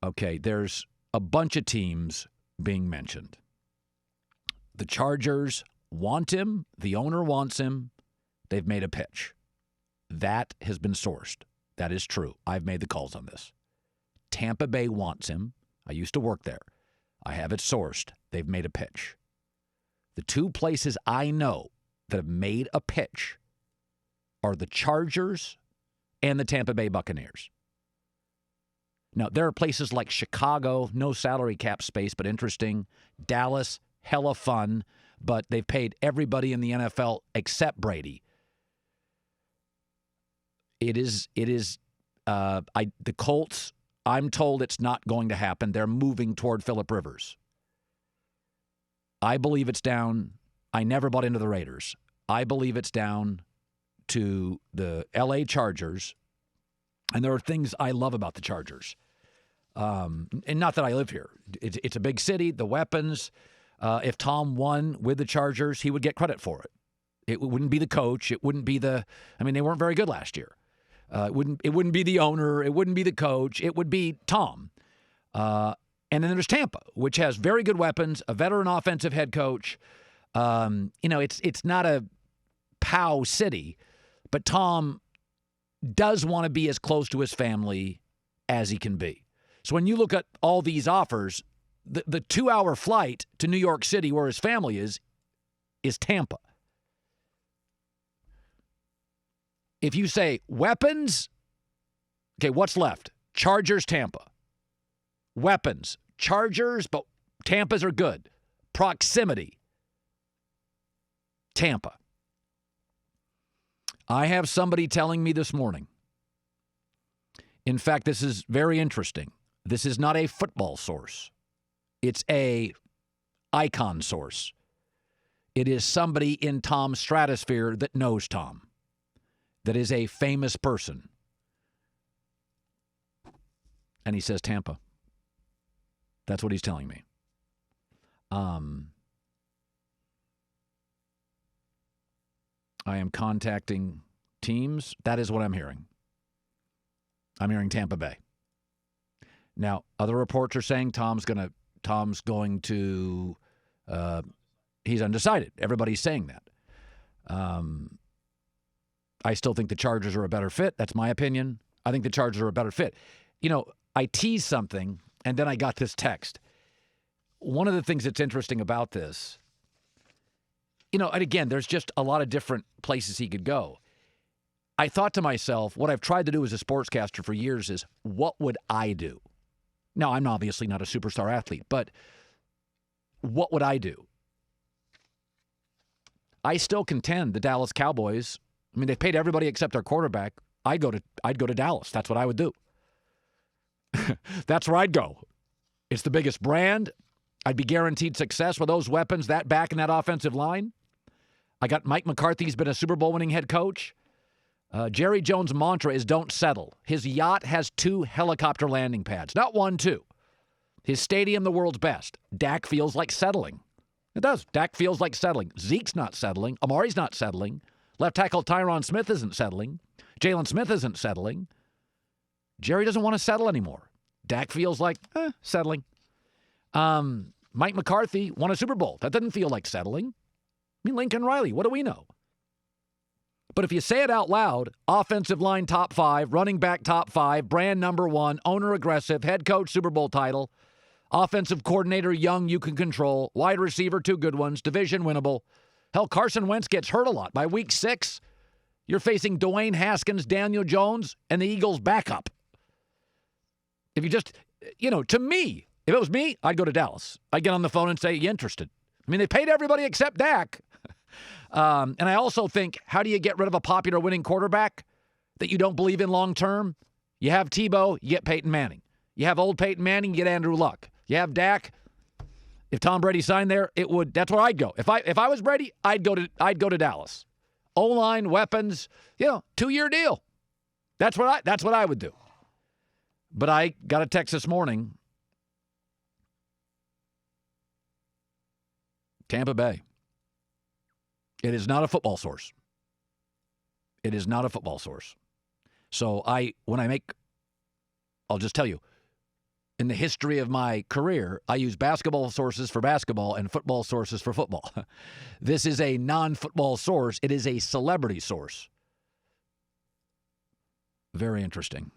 Okay, there's a bunch of teams being mentioned. The Chargers want him. The owner wants him. They've made a pitch. That has been sourced. That is true. I've made the calls on this. Tampa Bay wants him. I used to work there. I have it sourced. They've made a pitch. The two places I know that have made a pitch are the Chargers and the Tampa Bay Buccaneers. Now, there are places like Chicago, no salary cap space, but interesting. Dallas, hella fun, but they've paid everybody in the NFL except Brady. The Colts, I'm told it's not going to happen. They're moving toward Phillip Rivers. I believe it's down. I never bought into the Raiders. I believe it's down to the L.A. Chargers. And there are things I love about the Chargers. And not that I live here. It's a big city, the weapons. If Tom won with the Chargers, he would get credit for it. It wouldn't be the coach. It wouldn't be they weren't very good last year. It wouldn't be the owner. It wouldn't be the coach. It would be Tom. And then there's Tampa, which has very good weapons, a veteran offensive head coach. It's not a POW city, but Tom does want to be as close to his family as he can be. So when you look at all these offers, the 2-hour flight to New York City, where his family is Tampa. If you say weapons, okay, what's left? Chargers, Tampa. Weapons, Chargers, but Tampa's are good. Proximity, Tampa. I have somebody telling me this morning. In fact, this is very interesting. This is not a football source. It's a icon source. It is somebody in Tom's stratosphere that knows Tom. That is a famous person. And he says Tampa. That's what he's telling me. I am contacting teams. That is what I'm hearing. I'm hearing Tampa Bay. Now, other reports are saying Tom's going to he's undecided. Everybody's saying that. I still think the Chargers are a better fit. That's my opinion. I think the Chargers are a better fit. I teased something, and then I got this text. One of the things that's interesting about this, and again, there's just a lot of different places he could go. I thought to myself, what I've tried to do as a sportscaster for years is, what would I do? Now, I'm obviously not a superstar athlete, but what would I do? I still contend the Dallas Cowboys, they've paid everybody except their quarterback. I'd go to Dallas. That's what I would do. That's where I'd go. It's the biggest brand. I'd be guaranteed success with those weapons, that back and that offensive line. I got Mike McCarthy's been a Super Bowl winning head coach. Jerry Jones' mantra is don't settle. His yacht has 2 helicopter landing pads. Not 1, 2. His stadium, the world's best. Dak feels like settling. It does. Dak feels like settling. Zeke's not settling. Amari's not settling. Left tackle Tyron Smith isn't settling. Jalen Smith isn't settling. Jerry doesn't want to settle anymore. Dak feels like settling. Mike McCarthy won a Super Bowl. That doesn't feel like settling. Lincoln Riley, what do we know? But if you say it out loud, offensive line top 5, running back top 5, brand number 1, owner aggressive, head coach Super Bowl title, offensive coordinator young you can control, wide receiver 2 good ones, division winnable. Hell, Carson Wentz gets hurt a lot. By week 6, you're facing Dwayne Haskins, Daniel Jones, and the Eagles' backup. If you just, to me, if it was me, I'd go to Dallas. I'd get on the phone and say, you interested? They paid everybody except Dak. And I also think, how do you get rid of a popular winning quarterback that you don't believe in long term? You have Tebow, you get Peyton Manning. You have old Peyton Manning, you get Andrew Luck. You have Dak. If Tom Brady signed there, that's where I'd go. If I was Brady, I'd go to Dallas. O-line, weapons, 2-year deal. That's what I would do. But I got a text this morning. Tampa Bay. It is not a football source. It is not a football source. So I'll just tell you, in the history of my career, I use basketball sources for basketball and football sources for football. This is a non-football source. It is a celebrity source. Very interesting.